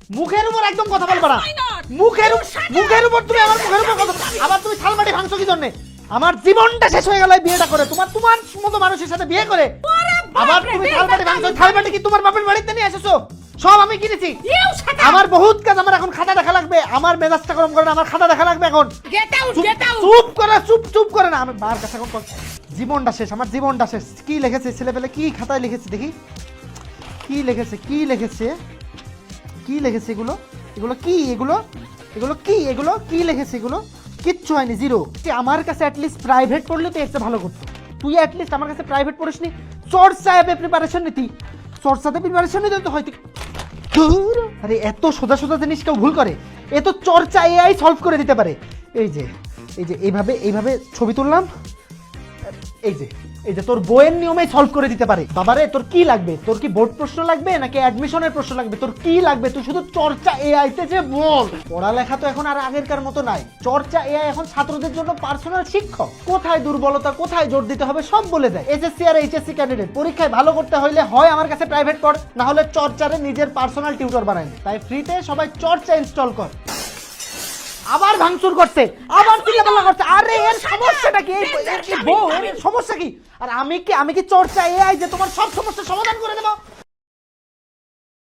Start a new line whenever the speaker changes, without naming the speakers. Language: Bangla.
মুখের উপর একদম কথা বলবা না। মুখের উপর তুমি আমার মুখের উপর কথা, আবার তুমি থালবাটি ভাঙছো কি জন্য? আমার জীবনটা শেষ হয়ে গেল এই বিয়েটা করে, তোমার মতো মানুষের সাথে বিয়ে করে আবার তুমি থালবাটি ভাঙছো। থালবাটি কি তোমার বাপের বাড়িতে নিয়ে এসেছো? সব আমি কিনেছি। আমার বহুত কাজ, আমার এখন খাতা দেখা লাগবে। আমার মেজাজটা গরম করে না, আমার খাতা দেখা লাগবে এখন। চুপ করে না, আমি বার কাছে এখন জীবনটা শেষ, আমার জীবনটা শেষ। কি লিখেছে ছেলেপেলে, কি খাতায় লিখেছে দেখি, কি লিখেছে এগুলো কি লিখেছে এগুলো? কিচ্ছু হয়নি, জিরো। আমার কাছে অ্যাটলিস্ট প্রাইভেট পড়লে তো একটা ভালো করতো। তুই অ্যাটলিস্ট আমার কাছে প্রাইভেট পড়িসনি, চর্চায় প্রিপারেশন নিতি, চর্চাতে প্রিপারেশন নিতে তো হয়তো। আরে এত সোজা সোজা জিনিস কেউ ভুল করে? এ তো চর্চা এআই সলভ করে দিতে পারে। এই যে এইভাবে ছবি তুললাম, এই যে তোর বইয়ের নিয়মে সলভ করে দিতে পারে। বাবারে তোর কি লাগবে? তোর কি বোর্ড প্রশ্ন লাগবে নাকি অ্যাডমিশনের প্রশ্ন লাগবে? তোর কি লাগবে? তুই শুধু চর্চা এআই তে যে বল। পড়ালেখা তো এখন আর আগেরকার মতো নাই। চর্চা এআই এখন ছাত্রদের জন্য পার্সোনাল শিক্ষক। কোথায় দুর্বলতা, কোথায় জোর দিতে হবে সব বলে দেয়। এসএসসি আর এইচএসসি ক্যান্ডিডেট পরীক্ষায় ভালো করতে হলে হয় আমার কাছে প্রাইভেট পড়, না হলে চর্চারে নিজের পার্সোনাল টিউটর বানাই। তাই ফ্রিতে সবাই চর্চা ইনস্টল কর। আবার ভাঙচুর করছে, আবার চিল্লাপাল্লা করছে। আরে এর সমস্যাটা কি? এর সমস্যা কি? আর আমি কি চর্চা এআই যে তোমার সব সমস্যার সমাধান করে দেবো?